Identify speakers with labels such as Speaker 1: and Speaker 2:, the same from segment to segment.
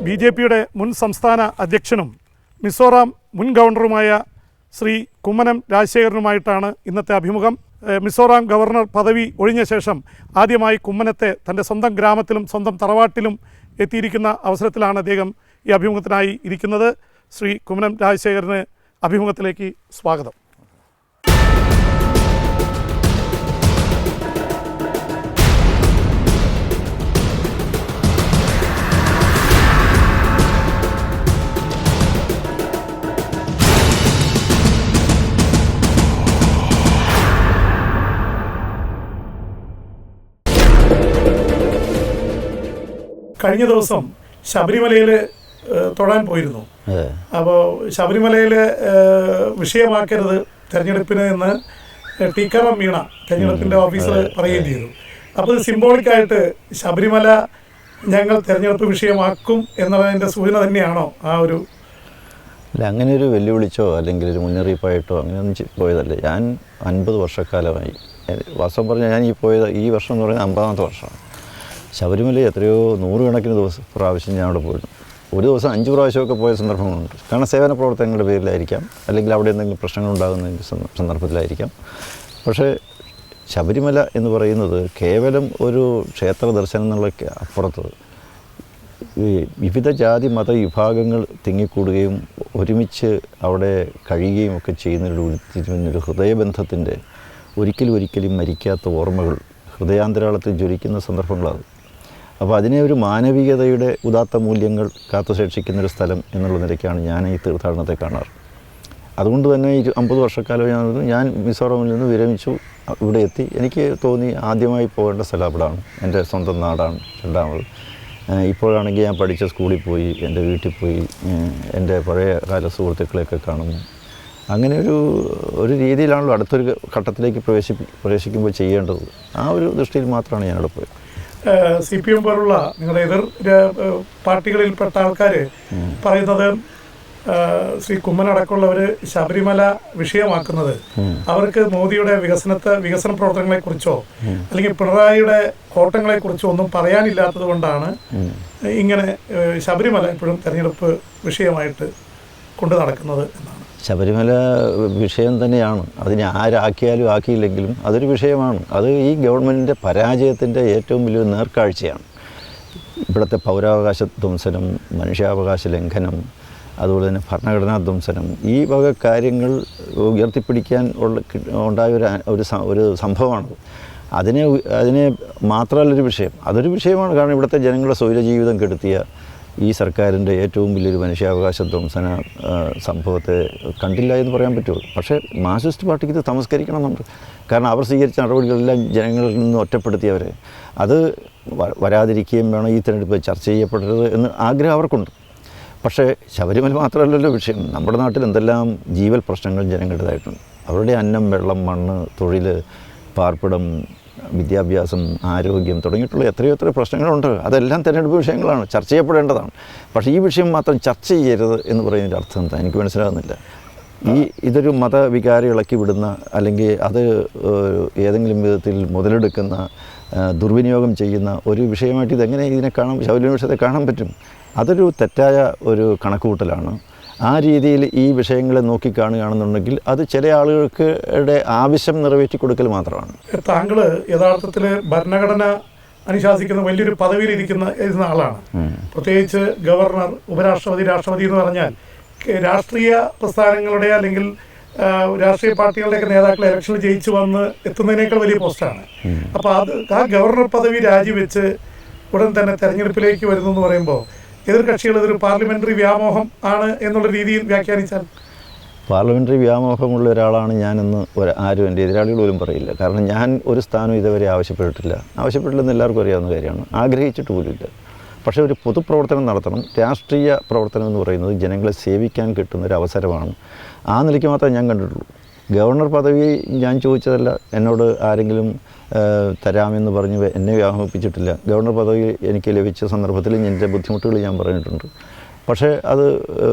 Speaker 1: ബി.ജെ.പിയുടെ മുൻ സംസ്ഥാന അധ്യക്ഷനും മിസോറാം മുൻ ഗവർണറുമായ ശ്രീ കുമ്മനം രാജശേഖരനുമായിട്ടാണ് ഇന്നത്തെ അഭിമുഖം. മിസോറാം ഗവർണർ പദവി ഒഴിഞ്ഞ ശേഷം ആദ്യമായി കുമ്മനത്തെ തൻ്റെ സ്വന്തം ഗ്രാമത്തിലും സ്വന്തം തറവാട്ടിലും എത്തിയിരിക്കുന്ന അവസരത്തിലാണ് അദ്ദേഹം ഈ അഭിമുഖത്തിനായി ഇരിക്കുന്നത്. ശ്രീ കുമ്മനം രാജശേഖരന് അഭിമുഖത്തിലേക്ക് സ്വാഗതം. കഴിഞ്ഞ ദിവസം ശബരിമലയിൽ തൊഴാൻ പോയിരുന്നു. അപ്പോൾ ശബരിമലയിൽ വിഷയമാക്കരുത് തെരഞ്ഞെടുപ്പിന് എന്ന് ടീക്കാറാം മീണ തെരഞ്ഞെടുപ്പിൻ്റെ ഓഫീസർ പറയുകയും ചെയ്തു. അപ്പോൾ സിംബോളിക്കായിട്ട് ശബരിമല ഞങ്ങൾ തെരഞ്ഞെടുപ്പ് വിഷയമാക്കും എന്നുള്ളതിൻ്റെ സൂചന തന്നെയാണോ ആ ഒരു?
Speaker 2: അല്ല, അങ്ങനെ ഒരു വെല്ലുവിളിച്ചോ അല്ലെങ്കിൽ ഒരു മുന്നറിയിപ്പായിട്ടോ അങ്ങനെയൊന്നും പോയതല്ല. ഞാൻ 50 വർഷക്കാലമായി, വാസ്തവം പറഞ്ഞാൽ ഞാൻ ഈ വർഷം എന്ന് പറയുന്നത് 50ാമത്തെ വർഷമാണ്. ശബരിമല എത്രയോ 100 കണക്കിന് പ്രാവശ്യം ഞാൻ അവിടെ പോയിരുന്നു. ഒരു ദിവസം 5 പ്രാവശ്യമൊക്കെ പോയ സന്ദർഭങ്ങളുണ്ട്. കാരണം സേവന പ്രവർത്തനങ്ങളുടെ പേരിലായിരിക്കാം, അല്ലെങ്കിൽ അവിടെ എന്തെങ്കിലും പ്രശ്നങ്ങളുണ്ടാകുന്ന സന്ദർഭത്തിലായിരിക്കാം. പക്ഷേ ശബരിമല എന്ന് പറയുന്നത് കേവലം ഒരു ക്ഷേത്ര ദർശനം എന്നുള്ള അപ്പുറത്ത് വിവിധ ജാതി മത വിഭാഗങ്ങൾ തിങ്ങിക്കൂടുകയും ഒരുമിച്ച് അവിടെ കഴിയുകയും ഒക്കെ ചെയ്യുന്നൊരു ഹൃദയബന്ധത്തിൻ്റെ ഒരിക്കലും മരിക്കാത്ത ഓർമ്മകൾ ഹൃദയാന്തരാളത്തിൽ ജ്വലിക്കുന്ന സന്ദർഭങ്ങളാണ്. അപ്പോൾ അതിനെ ഒരു മാനവികതയുടെ ഉദാത്ത മൂല്യങ്ങൾ കാത്തുസൂക്ഷിക്കുന്നൊരു സ്ഥലം എന്നുള്ള നിലയ്ക്കാണ് ഞാൻ ഈ തീർത്ഥാടനത്തെ കാണാറ്. അതുകൊണ്ട് തന്നെ 50 വർഷക്കാലം ഞാൻ മിസോറാമിൽ നിന്ന് വിരമിച്ചു ഇവിടെ എത്തി. എനിക്ക് തോന്നി ആദ്യമായി പോകേണ്ട സ്ഥലം അവിടെയാണ്. എൻ്റെ സ്വന്തം നാടാണ് രണ്ടാമത്. ഇപ്പോഴാണെങ്കിൽ ഞാൻ പഠിച്ച സ്കൂളിൽ പോയി, എൻ്റെ വീട്ടിൽ പോയി, എൻ്റെ പഴയ കാല സുഹൃത്തുക്കളെയൊക്കെ കാണുന്നു. അങ്ങനെ ഒരു രീതിയിലാണല്ലോ അടുത്തൊരു ഘട്ടത്തിലേക്ക് പ്രവേശിക്കുമ്പോൾ ചെയ്യേണ്ടത്. ആ ഒരു ദൃഷ്ടിയിൽ മാത്രമാണ് ഞാനവിടെ പോയത്.
Speaker 1: CPM പോലുള്ള നിങ്ങളുടെ എതിർ പാർട്ടികളിൽപ്പെട്ട ആൾക്കാർ പറയുന്നത് ശ്രീ കുമ്മൻ അടക്കമുള്ളവർ ശബരിമല വിഷയമാക്കുന്നത് അവർക്ക് മോദിയുടെ വികസന പ്രവർത്തനങ്ങളെക്കുറിച്ചോ അല്ലെങ്കിൽ പിണറായിയുടെ കോട്ടങ്ങളെക്കുറിച്ചോ ഒന്നും പറയാനില്ലാത്തത് കൊണ്ടാണ് ഇങ്ങനെ ശബരിമല ഇപ്പോഴും തെരഞ്ഞെടുപ്പ് വിഷയമായിട്ട് കൊണ്ടു നടക്കുന്നത് എന്നാണ്.
Speaker 2: ശബരിമല വിഷയം തന്നെയാണ്. അതിനെ ആരാക്കിയാലും ആക്കിയില്ലെങ്കിലും അതൊരു വിഷയമാണ്. അത് ഈ ഗവൺമെൻറ്റിൻ്റെ പരാജയത്തിൻ്റെ ഏറ്റവും വലിയൊരു നേർക്കാഴ്ചയാണ്. ഇവിടുത്തെ പൗരാവകാശ ധ്വംസനം, മനുഷ്യാവകാശ ലംഘനം, അതുപോലെ തന്നെ ഭരണഘടനാ ധ്വംസനം, ഈ വക കാര്യങ്ങൾ ഉയർത്തിപ്പിടിക്കാൻ ഉണ്ടായ ഒരു സംഭവമാണ്. അതിനെ മാത്രമല്ലൊരു വിഷയം, അതൊരു വിഷയമാണ്. കാരണം ഇവിടുത്തെ ജനങ്ങളുടെ സ്വൈര ജീവിതം കെടുത്തിയ ഈ സർക്കാരിൻ്റെ ഏറ്റവും വലിയൊരു മനുഷ്യാവകാശ ധ്വംസന സംഭവത്തെ കണ്ടില്ല എന്ന് പറയാൻ പറ്റുമോ? പക്ഷേ മാർക്സിസ്റ്റ് പാർട്ടിക്ക് ഇത് തമസ്കരിക്കണമെന്നുണ്ട്. കാരണം അവർ സ്വീകരിച്ച നടപടികളെല്ലാം ജനങ്ങളിൽ നിന്ന് ഒറ്റപ്പെടുത്തിയവരെ അത് വരാതിരിക്കുകയും വേണം, ഈ തിരഞ്ഞെടുപ്പ് ചർച്ച ചെയ്യപ്പെടരുത് എന്ന് ആഗ്രഹം അവർക്കുണ്ട്. പക്ഷേ ശബരിമല മാത്രമല്ലല്ലോ വിഷയം. നമ്മുടെ നാട്ടിൽ എന്തെല്ലാം ജീവൽ പ്രശ്നങ്ങൾ ജനങ്ങളുടേതായിട്ടുണ്ട്. അവരുടെ അന്നം, വെള്ളം, മണ്ണ്, തൊഴിൽ, പാർപ്പിടം, വിദ്യാഭ്യാസം, ആരോഗ്യം തുടങ്ങിയിട്ടുള്ള എത്രയോ പ്രശ്നങ്ങളുണ്ട്. അതെല്ലാം തിരഞ്ഞെടുപ്പ് വിഷയങ്ങളാണ്, ചർച്ച ചെയ്യപ്പെടേണ്ടതാണ്. പക്ഷേ ഈ വിഷയം മാത്രം ചർച്ച ചെയ്യരുത് എന്ന് പറയുന്നതിൻ്റെ അർത്ഥം എന്താ എനിക്ക് മനസ്സിലാകുന്നില്ല. ഇതൊരു മതവികാരം ഇളക്കി വിടുന്ന, അല്ലെങ്കിൽ അത് ഏതെങ്കിലും വിധത്തിൽ മുതലെടുക്കുന്ന, ദുർവിനിയോഗം ചെയ്യുന്ന ഒരു വിഷയമായിട്ട് ഇതിനെ കാണാൻ, ശബരിമല വിഷയത്തെ കാണാൻ പറ്റും. അതൊരു തെറ്റായ ഒരു കണക്കുകൂട്ടലാണ്. ആ രീതിയിൽ ഈ വിഷയങ്ങളെ നോക്കിക്കാണുകയാണെന്നുണ്ടെങ്കിൽ അത് ചില ആളുകൾക്ക് ആവശ്യം നിറവേറ്റി കൊടുക്കൽ മാത്രമാണ്.
Speaker 1: താങ്കൾ യഥാർത്ഥത്തിൽ ഭരണഘടന അനുശാസിക്കുന്ന വലിയൊരു പദവിയിലിരിക്കുന്ന ആളാണ്. പ്രത്യേകിച്ച് ഗവർണർ, ഉപരാഷ്ട്രപതി, രാഷ്ട്രപതി എന്ന് പറഞ്ഞാൽ രാഷ്ട്രീയ പ്രസ്ഥാനങ്ങളുടെ അല്ലെങ്കിൽ രാഷ്ട്രീയ പാർട്ടികളുടെയൊക്കെ നേതാക്കൾ ഇലക്ഷനിൽ ജയിച്ചു വന്ന് എത്തുന്നതിനേക്കാൾ വലിയ പോസ്റ്റാണ്. അപ്പോൾ ആ ഗവർണർ പദവി രാജിവെച്ച് ഉടൻ തന്നെ തെരഞ്ഞെടുപ്പിലേക്ക് വരുന്നു എന്ന് പറയുമ്പോൾ എതിർകക്ഷികൾ ഇതൊരു പാർലമെൻ്ററി വ്യാമോഹം ആണ് എന്നുള്ള രീതിയിൽ വ്യാഖ്യാനിച്ചാൽ?
Speaker 2: പാർലമെൻ്ററി വ്യാമോഹമുള്ള ഒരാളാണ് ഞാനെന്ന് ആരും എൻ്റെ എതിരാളികൾ പോലും പറയില്ല. കാരണം ഞാൻ ഒരു സ്ഥാനം ഇതുവരെ ആവശ്യപ്പെട്ടില്ലെന്ന് എല്ലാവർക്കും അറിയാവുന്ന കാര്യമാണ്. ആഗ്രഹിച്ചിട്ട് പോലുമില്ല. പക്ഷേ ഒരു പൊതുപ്രവർത്തനം നടത്തണം. രാഷ്ട്രീയ പ്രവർത്തനം എന്ന് പറയുന്നത് ജനങ്ങളെ സേവിക്കാൻ കിട്ടുന്നൊരു അവസരമാണ്. ആ നിലയ്ക്ക് മാത്രമേ ഞാൻ കണ്ടിട്ടുള്ളൂ. ഗവർണർ പദവി ഞാൻ ചോദിച്ചതല്ല, എന്നോട് ആരെങ്കിലും തരാമെന്ന് പറഞ്ഞ് എന്നെ വ്യാമോഹിപ്പിച്ചിട്ടില്ല. ഗവർണർ പദവി എനിക്ക് ലഭിച്ച സന്ദർഭത്തിൽ എൻ്റെ ബുദ്ധിമുട്ടുകൾ ഞാൻ പറഞ്ഞിട്ടുണ്ട്. പക്ഷേ അത്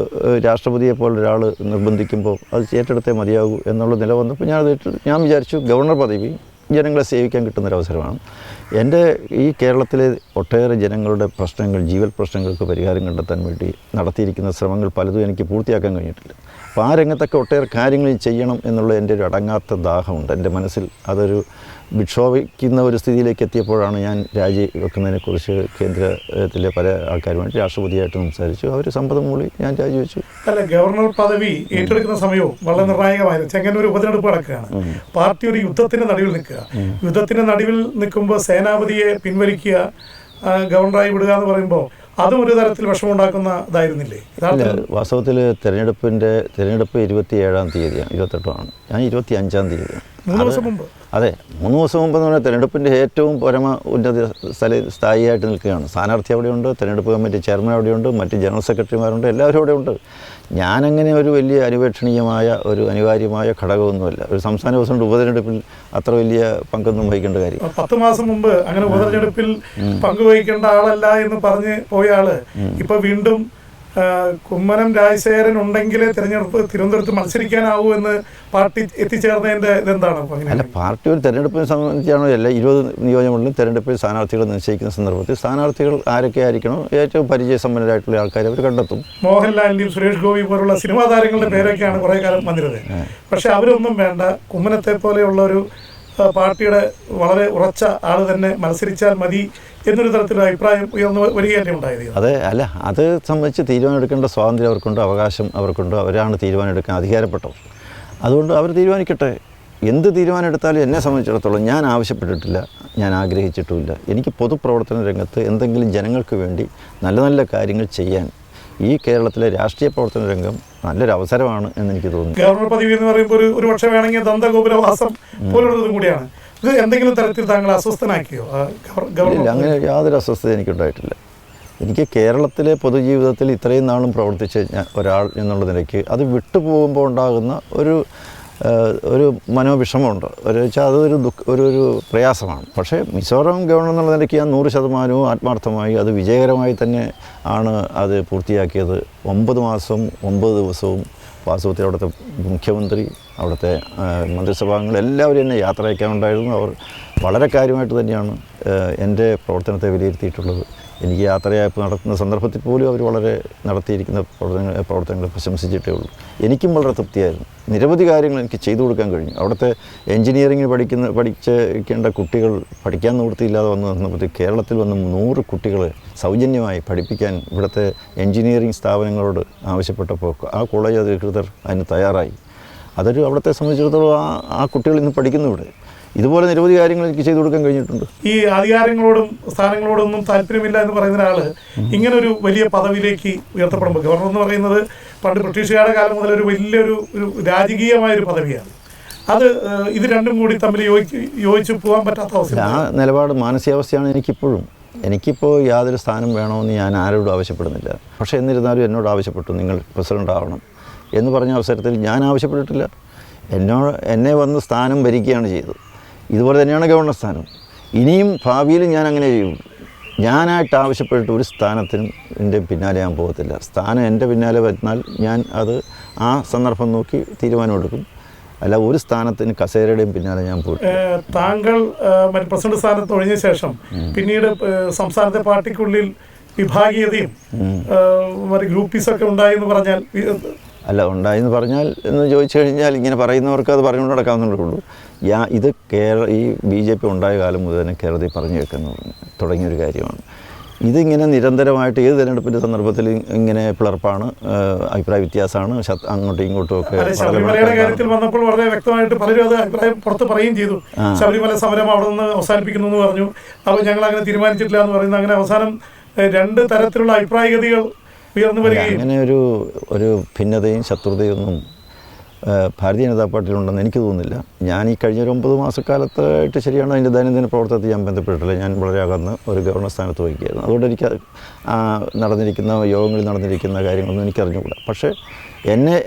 Speaker 2: രാഷ്ട്രപതിയെപ്പോലൊരാൾ നിർബന്ധിക്കുമ്പോൾ അത് ഏറ്റെടുത്തേ മതിയാകൂ എന്നുള്ള നില വന്നപ്പോൾ ഞാൻ വിചാരിച്ചു ഗവർണർ പദവി ജനങ്ങളെ സേവിക്കാൻ കിട്ടുന്നൊരവസരമാണ്. എൻ്റെ ഈ കേരളത്തിലെ ഒട്ടേറെ ജനങ്ങളുടെ പ്രശ്നങ്ങൾ, ജീവൽ പ്രശ്നങ്ങൾക്ക് പരിഹാരം കണ്ടെത്താൻ വേണ്ടി നടത്തിയിരിക്കുന്ന ശ്രമങ്ങൾ പലതും എനിക്ക് പൂർത്തിയാക്കാൻ കഴിഞ്ഞിട്ടില്ല. അപ്പോൾ ആ രംഗത്തൊക്കെ ഒട്ടേറെ കാര്യങ്ങൾ ചെയ്യണം എന്നുള്ള എൻ്റെ ഒരു അടങ്ങാത്ത ദാഹമുണ്ട് എൻ്റെ മനസ്സിൽ. അതൊരു വിക്ഷോഭിക്കുന്ന ഒരു സ്ഥിതിയിലേക്ക് എത്തിയപ്പോഴാണ് ഞാൻ രാജിവെക്കുന്നതിനെക്കുറിച്ച് കേന്ദ്രത്തിലെ പല ആൾക്കാരുമായിട്ട് രാഷ്ട്രപതിയായിട്ട് സംസാരിച്ചു. അവർ സമ്മതം മൂളി ഞാൻ രാജിവെച്ചു.
Speaker 1: അല്ല, ഗവർണർ പദവി ഏറ്റെടുക്കുന്ന സമയവും വളരെ നിർണായകമായിരുന്നു. ചെങ്ങന്നൂർ ഉപതെരഞ്ഞെടുപ്പ് നടക്കുകയാണ്. പാർട്ടി ഒരു യുദ്ധത്തിന്റെ നടുവിൽ നിൽക്കുക. യുദ്ധത്തിന്റെ നടുവിൽ നിൽക്കുമ്പോൾ സേനാപതിയെ പിൻവലിക്കുക, ഗവർണറായി വിടുക എന്ന് പറയുമ്പോൾ അതും ഒരു തരത്തിൽ വിഷമമുണ്ടാക്കുന്ന ഇതായിരുന്നില്ലേ?
Speaker 2: വാസ്തവത്തിൽ തിരഞ്ഞെടുപ്പ് 27-ാം തീയതിയാണ്, 28ആണ്. ഞാൻ 25-ാം തീയതിയാണ്.
Speaker 1: 3 ദിവസം മുമ്പ്.
Speaker 2: അതെ, 3 ദിവസം മുമ്പ് എന്ന് പറഞ്ഞാൽ തിരഞ്ഞെടുപ്പിൻ്റെ ഏറ്റവും പരമ ഉന്നത സ്ഥായിയായിട്ട് നിൽക്കുകയാണ്. സ്ഥാനാർത്ഥി അവിടെയുണ്ട്, തിരഞ്ഞെടുപ്പ് കമ്മിറ്റി ചെയർമാൻ അവിടെയുണ്ട്, മറ്റ് ജനറൽ സെക്രട്ടറിമാരുണ്ട്, എല്ലാവരും അവിടെ ഉണ്ട്. ഞാനങ്ങനെ ഒരു വലിയ അനുപേക്ഷണീയമായ ഒരു അനിവാര്യമായ ഘടകമൊന്നുമല്ല. ഒരു സംസ്ഥാന പ്രസിഡന്റ് ഉപതെരഞ്ഞെടുപ്പിൽ അത്ര വലിയ പങ്കൊന്നും വഹിക്കേണ്ട കാര്യം.
Speaker 1: 10 മാസം മുമ്പ് അങ്ങനെ ഉപതെരഞ്ഞെടുപ്പിൽ പങ്കുവഹിക്കേണ്ട ആളല്ല എന്ന് പറഞ്ഞ് പോയ ആള് ഇപ്പൊ വീണ്ടും കുമ്മനം രാജശേഖരൻ ഉണ്ടെങ്കിലേ തിരുവനന്തപുരത്ത് മത്സരിക്കാനാവൂ എന്ന് പാർട്ടി എത്തിച്ചേർന്നതിന്റെ ഇതെന്താണ്?
Speaker 2: അല്ല, പാർട്ടി ഒരു തെരഞ്ഞെടുപ്പിനെ സംബന്ധിച്ചാണോ അല്ല, 20 നിയോജകമണ്ഡലം തെരഞ്ഞെടുപ്പിൽ സ്ഥാനാർത്ഥികൾ നിശ്ചയിക്കുന്ന സന്ദർഭത്തിൽ സ്ഥാനാർത്ഥികൾ ആരൊക്കെ ആയിരിക്കണം, ഏറ്റവും പരിചയസമ്പന്നരായിട്ടുള്ള ആൾക്കാരെ അവർ കണ്ടെത്തും.
Speaker 1: മോഹൻലാലിന്റെയും സുരേഷ് ഗോപി പോലുള്ള സിനിമാ താരങ്ങളുടെ പേരൊക്കെയാണ് കുറെ കാലം വന്നിരുന്നത്. പക്ഷെ അവരൊന്നും വേണ്ട, കുമ്മനത്തെ പോലെയുള്ള ഒരു പാർട്ടിയുടെ വളരെ ഉറച്ച ആൾ തന്നെ മത്സരിച്ചാൽ മതി എന്നൊരു തരത്തിലുള്ള അഭിപ്രായം ഉയർന്നു വരികയല്ലേ ഉണ്ടായത്?
Speaker 2: അതെ, അല്ല, അത് സംബന്ധിച്ച് തീരുമാനമെടുക്കേണ്ട സ്വാതന്ത്ര്യം അവർക്കുണ്ട്, അവകാശം അവർക്കുണ്ട്. അവരാണ് തീരുമാനമെടുക്കാൻ അധികാരപ്പെട്ടവർ. അതുകൊണ്ട് അവർ തീരുമാനിക്കട്ടെ. എന്ത് തീരുമാനം എടുത്താലും എന്നെ സംബന്ധിച്ചിടത്തോളം ഞാൻ ആവശ്യപ്പെട്ടിട്ടില്ല, ഞാൻ ആഗ്രഹിച്ചിട്ടുമില്ല. എനിക്ക് പൊതുപ്രവർത്തന രംഗത്ത് എന്തെങ്കിലും ജനങ്ങൾക്ക് വേണ്ടി നല്ല നല്ല കാര്യങ്ങൾ ചെയ്യാൻ ഈ കേരളത്തിലെ രാഷ്ട്രീയ പ്രവർത്തന രംഗം നല്ലൊരു അവസരമാണ് എന്ന് എനിക്ക് തോന്നുന്നു.
Speaker 1: ഗവർണർ പദവി എന്ന് പറയുമ്പോൾ ഒരു പക്ഷേ വേണമെങ്കിൽ ദന്തഗോപുരവാസം പോലുള്ളതും കൂടിയാണ്. ഇത് എന്തെങ്കിലും തരത്തിൽ താങ്കൾ അസ്വസ്ഥനാക്കിയോ?
Speaker 2: ഇല്ല, അങ്ങനെ യാതൊരു അസ്വസ്ഥത എനിക്കുണ്ടായിട്ടില്ല. എനിക്ക് കേരളത്തിലെ പൊതുജീവിതത്തിൽ ഇത്രയും നാളും പ്രവർത്തിച്ച ഒരാൾ എന്നുള്ള നിലയ്ക്ക് അത് വിട്ടുപോകുമ്പോൾ ഉണ്ടാകുന്ന ഒരു മനോവിഷമമുണ്ട്. വെച്ചാൽ അതൊരു ഒരു പ്രയാസമാണ്. പക്ഷേ മിസോറാം ഗവർണർ എന്നുള്ള നിലയ്ക്ക് ഞാൻ 100% ആത്മാർത്ഥമായി അത് വിജയകരമായി തന്നെ ആണ് അത് പൂർത്തിയാക്കിയത്. 9 മാസം 9 ദിവസവും വാസ്തവത്തിൽ അവിടുത്തെ മുഖ്യമന്ത്രി, അവിടുത്തെ മന്ത്രിസഭാംഗങ്ങൾ എല്ലാവരും എന്നെ യാത്ര അയക്കാനുണ്ടായിരുന്നു. അവർ വളരെ കാര്യമായിട്ട് തന്നെയാണ് എൻ്റെ പ്രവർത്തനത്തെ വിലയിരുത്തിയിട്ടുള്ളത്. എനിക്ക് യാത്രയയപ്പ് നടത്തുന്ന സന്ദർഭത്തിൽ പോലും അവർ വളരെ നടത്തിയിരിക്കുന്ന പ്രവർത്തനങ്ങളെ പ്രശംസിച്ചിട്ടേ ഉള്ളൂ. എനിക്കും വളരെ തൃപ്തിയായിരുന്നു. നിരവധി കാര്യങ്ങൾ എനിക്ക് ചെയ്തു കൊടുക്കാൻ കഴിഞ്ഞു. അവിടുത്തെ എൻജിനീയറിംഗ് പഠിക്കേണ്ട കുട്ടികൾ പഠിക്കാൻ നിവൃത്തിയില്ലാതെ വന്നപ്പോൾ കേരളത്തിൽ വന്ന് 100 കുട്ടികളെ സൗജന്യമായി പഠിപ്പിക്കാൻ ഇവിടുത്തെ എൻജിനീയറിംഗ് സ്ഥാപനങ്ങളോട് ആവശ്യപ്പെട്ടപ്പോൾ ആ കോളേജ് അധികൃതർ അതിന് തയ്യാറായി. അതൊരു അവിടുത്തെ സംബന്ധിച്ചിടത്തോളം ആ കുട്ടികൾ ഇന്ന് പഠിക്കുന്നു ഇവിടെ. ഇതുപോലെ നിരവധി കാര്യങ്ങൾ എനിക്ക് ചെയ്തു കൊടുക്കാൻ കഴിഞ്ഞിട്ടുണ്ട്.
Speaker 1: ഈ അധികാരങ്ങളോടും സ്ഥാനങ്ങളോടൊന്നും താല്പര്യമില്ല എന്ന് പറയുന്ന ഒരാൾ ഇങ്ങനൊരു വലിയ പദവിയിലേക്ക് ഉയർത്തപ്പെടുമ്പോൾ, ഗവർണർ എന്ന് പറയുന്നത് പണ്ട് ബ്രിട്ടീഷുകാരുടെ കാലം മുതൽ ഒരു വലിയൊരു രാജകീയമായൊരു പദവിയാണ്. അത് ഇത് രണ്ടും കൂടി തമ്മിൽ യോജിച്ച് പോകാൻ പറ്റാത്ത അവസ്ഥ.
Speaker 2: ആ നിലപാട് മാനസികാവസ്ഥയാണ് എനിക്കിപ്പോഴും. എനിക്കിപ്പോൾ യാതൊരു സ്ഥാനം വേണമെന്ന് ഞാൻ ആരോടും ആവശ്യപ്പെടുന്നില്ല. പക്ഷേ എന്നിരുന്നാലും എന്നോട് ആവശ്യപ്പെട്ടു, നിങ്ങൾ പ്രസിഡൻ്റ് ആവണം എന്ന് പറഞ്ഞ അവസരത്തിൽ ഞാൻ ആവശ്യപ്പെട്ടിട്ടില്ല. എന്നെ വന്ന് സ്ഥാനം ഭരിക്കുകയാണ് ചെയ്തത്. ഇതുപോലെ തന്നെയാണ് ഗവർണർ സ്ഥാനം. ഇനിയും ഭാവിയിൽ ഞാൻ അങ്ങനെ ചെയ്യുള്ളൂ. ഞാനായിട്ട് ആവശ്യപ്പെട്ടിട്ട് ഒരു സ്ഥാനത്തിനും എൻ്റെ പിന്നാലെ ഞാൻ പോകത്തില്ല. സ്ഥാനം എൻ്റെ പിന്നാലെ വന്നാൽ ഞാൻ അത് ആ സന്ദർഭം നോക്കി തീരുമാനമെടുക്കും. അല്ല, ഒരു സ്ഥാനത്തിന് കസേരയുടെയും പിന്നാലെ ഞാൻ പോയി.
Speaker 1: താങ്കൾ പ്രസിഡന്റ് സ്ഥാനത്ത് ഒഴിഞ്ഞ ശേഷം പിന്നീട് സംസ്ഥാനത്തെ പാർട്ടിക്കുള്ളിൽ വിഭാഗീയതയും ഗ്രൂപ്പീസൊക്കെ ഉണ്ടായെന്ന് പറഞ്ഞാൽ?
Speaker 2: അല്ല, ഉണ്ടായെന്ന് പറഞ്ഞാൽ എന്ന് ചോദിച്ചു കഴിഞ്ഞാൽ ഇങ്ങനെ പറയുന്നവർക്ക് അത് പറഞ്ഞുകൊണ്ട് നടക്കാവുന്നതേ. ഇത് ഈ BJP ഉണ്ടായ കാലം മുതൽ തന്നെ കേരളത്തിൽ പറഞ്ഞു കേൾക്കുന്നു തുടങ്ങിയൊരു കാര്യമാണ്. ഇതിങ്ങനെ നിരന്തരമായിട്ട് ഏത് തിരഞ്ഞെടുപ്പിൻ്റെ സന്ദർഭത്തിൽ ഇങ്ങനെ പിളർപ്പാണ്, അഭിപ്രായ വ്യത്യാസമാണ്, അങ്ങോട്ടും ഇങ്ങോട്ടും ഒക്കെ.
Speaker 1: ശബരിമലയുടെ കാര്യത്തിൽ വന്നപ്പോൾ വളരെ വ്യക്തമായിട്ട് പലരും അത് അഭിപ്രായം പുറത്ത് പറയുകയും ചെയ്തു. ശബരിമല സമരം അവിടെ നിന്ന് അവസാനിപ്പിക്കുന്നു എന്ന് പറഞ്ഞു. അപ്പോൾ ഞങ്ങൾ അങ്ങനെ തീരുമാനിച്ചിട്ടില്ല എന്ന് പറയുന്നത്. അങ്ങനെ അവസാനം 2 തരത്തിലുള്ള അഭിപ്രായഗതികൾ ഉയർന്നു വരികയും.
Speaker 2: അങ്ങനെ ഒരു ഭിന്നതയും ശത്രുതയൊന്നും ഭാരതീയ ജനതാ പാർട്ടിയിലുണ്ടെന്ന് എനിക്ക് തോന്നുന്നില്ല. ഞാൻ ഈ കഴിഞ്ഞ 9 മാസക്കാലത്തായിട്ട് ശരിയാണ് അതിൻ്റെ ദൈനംദിന പ്രവർത്തനത്തിൽ ഞാൻ ബന്ധപ്പെട്ടിട്ടില്ല. ഞാൻ വളരെ അകന്ന് ഒരു ഗവർണർ സ്ഥാനത്ത് വഹിക്കുകയായിരുന്നു. അതുകൊണ്ട് എനിക്ക് നടന്നിരിക്കുന്ന യോഗങ്ങളിൽ നടന്നിരിക്കുന്ന കാര്യങ്ങളൊന്നും എനിക്ക് അറിഞ്ഞുകൂടാ. പക്ഷേ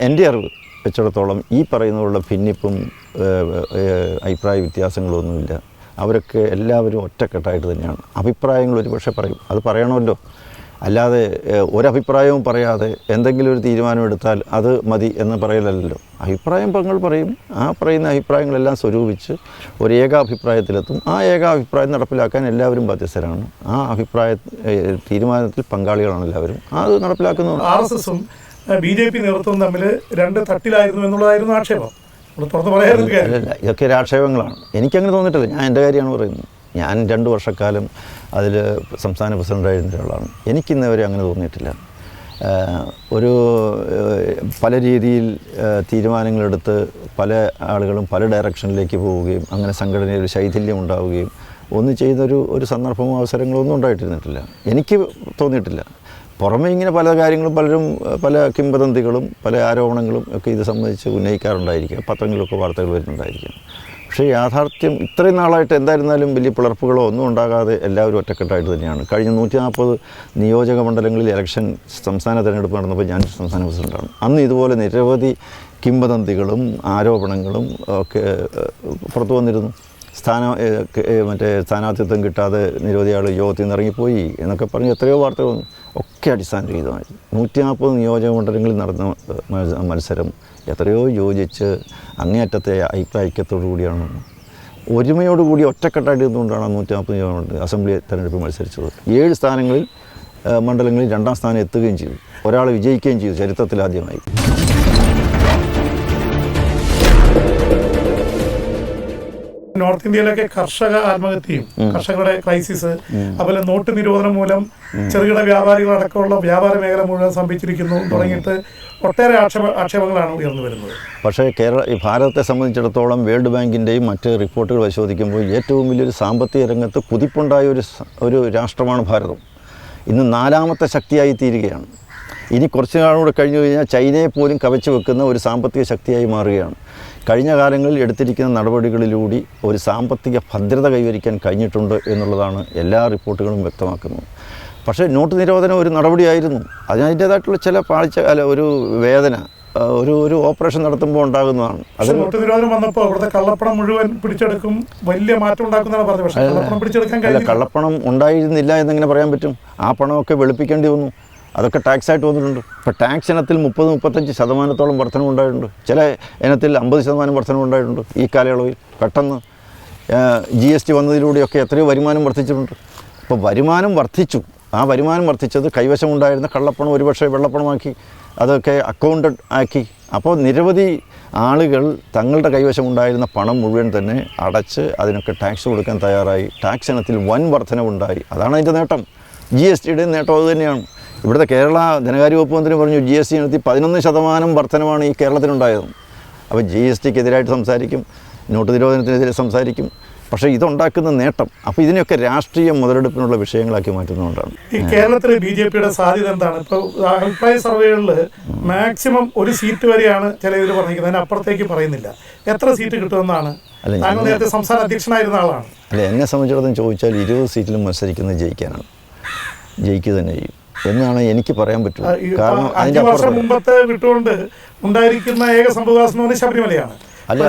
Speaker 2: എൻ്റെ അറിവ് വെച്ചിടത്തോളം ഈ പറയുന്നതിലുള്ള ഭിന്നിപ്പും അഭിപ്രായ വ്യത്യാസങ്ങളൊന്നുമില്ല. അവരൊക്കെ എല്ലാവരും ഒറ്റക്കെട്ടായിട്ട് തന്നെയാണ്. അഭിപ്രായങ്ങൾ ഒരുപക്ഷെ പറയും, അത് പറയണമല്ലോ. അല്ലാതെ ഒരഭിപ്രായവും പറയാതെ എന്തെങ്കിലും ഒരു തീരുമാനം എടുത്താൽ അത് മതി എന്ന് പറയലല്ലോ. അഭിപ്രായം പങ്ങൾ പറയും, ആ പറയുന്ന അഭിപ്രായങ്ങളെല്ലാം സ്വരൂപിച്ച് ഒരു ഏകാഭിപ്രായത്തിലെത്തും. ആ ഏകാഭിപ്രായം നടപ്പിലാക്കാൻ എല്ലാവരും ബാധ്യസ്ഥരാണ്. ആ തീരുമാനത്തിൽ പങ്കാളികളാണ് എല്ലാവരും. അത് നടപ്പിലാക്കുന്നു.
Speaker 1: RSSും BJP നേതൃത്വവും തമ്മിൽ രണ്ട് തട്ടിലായിരുന്നു എന്നുള്ളതായിരുന്നു ആക്ഷേപം. തുറന്നു പറയാറുണ്ട്.
Speaker 2: അല്ലല്ല, ഇതൊക്കെ ഒരു ആക്ഷേപങ്ങളാണ്. എനിക്കങ്ങനെ തോന്നിയിട്ടില്ല. ഞാൻ എൻ്റെ കാര്യമാണ് പറയുന്നത്. ഞാൻ 2 വർഷക്കാലം അതിൽ സംസ്ഥാന പ്രസിഡൻ്റായിരുന്ന ഒരാളാണ്. എനിക്കിന്നവരെ അങ്ങനെ തോന്നിയിട്ടില്ല. ഒരു പല രീതിയിൽ തീരുമാനങ്ങളെടുത്ത് പല ആളുകളും പല ഡയറക്ഷനിലേക്ക് പോവുകയും അങ്ങനെ സംഘടനയിൽ ഒരു ശൈഥില്യം ഉണ്ടാവുകയും ഒന്നും ചെയ്യുന്നൊരു സന്ദർഭമോ അവസരങ്ങളോ ഒന്നും ഉണ്ടായിട്ടിരുന്നിട്ടില്ല. എനിക്ക് തോന്നിയിട്ടില്ല. പുറമേ ഇങ്ങനെ പല കാര്യങ്ങളും പലരും പല കിംവദന്തികളും പല ആരോപണങ്ങളും ഒക്കെ ഇത് സംബന്ധിച്ച് ഉന്നയിക്കാറുണ്ടായിരിക്കും. പത്രങ്ങളിലൊക്കെ വാർത്തകൾ വരുന്നുണ്ടായിരിക്കും. പക്ഷേ യാഥാർത്ഥ്യം ഇത്രയും നാളായിട്ട് എന്തായിരുന്നാലും വലിയ പിളർപ്പുകളോ ഒന്നും ഉണ്ടാകാതെ എല്ലാവരും ഒറ്റക്കെട്ടായിട്ട് തന്നെയാണ്. കഴിഞ്ഞ 140 നിയോജക മണ്ഡലങ്ങളിൽ ഇലക്ഷൻ സംസ്ഥാന തിരഞ്ഞെടുപ്പ് നടന്നപ്പോൾ ഞാൻ സംസ്ഥാന പ്രസിഡൻ്റാണ്. അന്ന് ഇതുപോലെ നിരവധി കിംവദന്തികളും ആരോപണങ്ങളും ഒക്കെ പുറത്തു വന്നിരുന്നു. സ്ഥാനാർത്ഥിത്വം കിട്ടാതെ നിരവധി ആൾ യോഗത്തിൽ നിന്ന് ഇറങ്ങിപ്പോയി എന്നൊക്കെ പറഞ്ഞ് എത്രയോ വാർത്തകൾ വന്നു. ഒക്കെ അടിസ്ഥാനരഹിതമായി. 140 നിയോജക മണ്ഡലങ്ങളിൽ നടന്ന മത്സരം എത്രയോ യോജിച്ച് അങ്ങേയറ്റത്തെ ഐക്യത്തോടു കൂടിയാണ്, ഒരുമയോടുകൂടി ഒറ്റക്കെട്ടായിട്ട് ഇരുന്നുകൊണ്ടാണ് 140 നിയോജക അസംബ്ലി തെരഞ്ഞെടുപ്പ് മത്സരിച്ചത്. 7 സ്ഥാനങ്ങളിൽ മണ്ഡലങ്ങളിൽ 2ാം സ്ഥാനം എത്തുകയും ചെയ്തു. ഒരാൾ വിജയിക്കുകയും ചെയ്തു, ചരിത്രത്തിലാദ്യമായി.
Speaker 1: നോർത്ത് ഇന്ത്യയിലൊക്കെ കർഷക ആത്മഹത്യയും കർഷകരുടെ ക്രൈസിസ്, അതുപോലെ നോട്ട് നിരോധനം മൂലം ചെറുകിട വ്യാപാരികളടക്കമുള്ള വ്യാപാര മേഖല മുഴുവൻ സ്തംഭിച്ചിരിക്കുന്നു തുടങ്ങിയിട്ട് ഒട്ടേറെ ആക്ഷേപങ്ങളാണ് ഉയർന്നു വരുന്നത്.
Speaker 2: പക്ഷേ ഭാരതത്തെ സംബന്ധിച്ചിടത്തോളം വേൾഡ് ബാങ്കിൻ്റെയും മറ്റ് റിപ്പോർട്ടുകൾ പരിശോധിക്കുമ്പോൾ ഏറ്റവും വലിയൊരു സാമ്പത്തിക രംഗത്ത് കുതിപ്പുണ്ടായ ഒരു രാഷ്ട്രമാണ് ഭാരതം. ഇന്ന് 4ാമത്തെ ശക്തിയായി തീരുകയാണ്. ഇനി കുറച്ച് നാളുകൂടെ കഴിഞ്ഞു കഴിഞ്ഞാൽ ചൈനയെ പോലും കവച്ചു വെക്കുന്ന ഒരു സാമ്പത്തിക ശക്തിയായി മാറുകയാണ്. കഴിഞ്ഞ കാലങ്ങളിൽ എടുത്തിരിക്കുന്ന നടപടികളിലൂടെ ഒരു സാമ്പത്തിക ഭദ്രത കൈവരിക്കാൻ കഴിഞ്ഞിട്ടുണ്ട് എന്നുള്ളതാണ് എല്ലാ റിപ്പോർട്ടുകളും വ്യക്തമാക്കുന്നത്. പക്ഷേ നോട്ട് നിരോധനം ഒരു നടപടിയായിരുന്നു. അതിൻ്റേതായിട്ടുള്ള ചില ഒരു വേദന ഒരു ഓപ്പറേഷൻ നടത്തുമ്പോൾ ഉണ്ടാകുന്നതാണ്.
Speaker 1: അത് നോട്ട് നിരോധനം വന്നപ്പോൾ അവിടുത്തെ കള്ളപ്പണം മുഴുവൻ പിടിച്ചെടുക്കും, വലിയ മാറ്റം ഉണ്ടാക്കുന്നതാണ് പറഞ്ഞത്. പക്ഷേ കള്ളപ്പണം പിടിച്ചെടുക്കാൻ കഴിയില്ല.
Speaker 2: കള്ളപ്പണം ഉണ്ടായിരുന്നില്ല എന്നെങ്ങനെ പറയാൻ പറ്റും? ആ പണമൊക്കെ വെളുപ്പിക്കേണ്ടി വന്നു. അതൊക്കെ ടാക്സായിട്ട് വന്നിട്ടുണ്ട്. ഇപ്പോൾ ടാക്സ് ഇനത്തിൽ 30-35% വർധനവുണ്ടായിട്ടുണ്ട്. ചില ഇനത്തിൽ 50% വർധനവുണ്ടായിട്ടുണ്ട്. ഈ കാലയളവിൽ പെട്ടെന്ന് GST വന്നതിലൂടെയൊക്കെ എത്രയോ വരുമാനം വർദ്ധിച്ചിട്ടുണ്ട്. അപ്പോൾ വരുമാനം വർദ്ധിച്ചു. ആ വരുമാനം വർദ്ധിച്ചത് കൈവശമുണ്ടായിരുന്ന കള്ളപ്പണം ഒരുപക്ഷെ വെള്ളപ്പണമാക്കി, അതൊക്കെ അക്കൗണ്ടഡ് ആക്കി. അപ്പോൾ നിരവധി ആളുകൾ തങ്ങളുടെ കൈവശമുണ്ടായിരുന്ന പണം മുഴുവൻ തന്നെ അടച്ച് അതിനൊക്കെ ടാക്സ് കൊടുക്കാൻ തയ്യാറായി. ടാക്സ് ഇനത്തിൽ വൻ വർധനവുണ്ടായി. അതാണ് അതിൻ്റെ നേട്ടം. GSTയുടെ നേട്ടം അതുതന്നെയാണ്. ഇവിടുത്തെ കേരള ധനകാര്യ വകുപ്പ് മന്ത്രി പറഞ്ഞു GST ഇനത്തിൽ 11% വർധനമാണ് ഈ കേരളത്തിനുണ്ടായത്. അപ്പോൾ GSTക്കെതിരായിട്ട് സംസാരിക്കും, നോട്ട് നിരോധനത്തിനെതിരെ സംസാരിക്കും. പക്ഷേ ഇതുണ്ടാക്കുന്ന നേട്ടം, അപ്പോൾ ഇതിനെയൊക്കെ രാഷ്ട്രീയ മുതലെടുപ്പിനുള്ള വിഷയങ്ങളാക്കി മാറ്റുന്നതുകൊണ്ടാണ്.
Speaker 1: ഈ കേരളത്തിൽ BJPയുടെ സാധ്യത എന്താണ്? ഇപ്പോൾ അഭിപ്രായ സർവേകളിൽ മാക്സിമം 1 സീറ്റ് വരെയാണ് ചില ഇതിൽ പറഞ്ഞിരിക്കുന്നത്, അതിനപ്പുറത്തേക്ക് പറയുന്നില്ല. എത്ര സീറ്റ് കിട്ടുമെന്നാണ്? താങ്കൾ നേരത്തെ സംസ്ഥാന അധ്യക്ഷനായിരുന്ന ആളാണ്.
Speaker 2: അല്ല, എന്നെ സംബന്ധിച്ചിടത്തോളം ചോദിച്ചാൽ 20 സീറ്റിലും മത്സരിക്കുന്നത് ജയിക്കാനാണ്, ജയിക്കുക തന്നെ ചെയ്യും എന്നാണ് എനിക്ക് പറയാൻ പറ്റുള്ളൂ. കാരണം
Speaker 1: 5 വർഷം മുമ്പത്തെ വിട്ടുകൊണ്ട് ഉണ്ടായിരിക്കുന്ന ഏക സംഭവവാസം ശബരിമലയാണ്.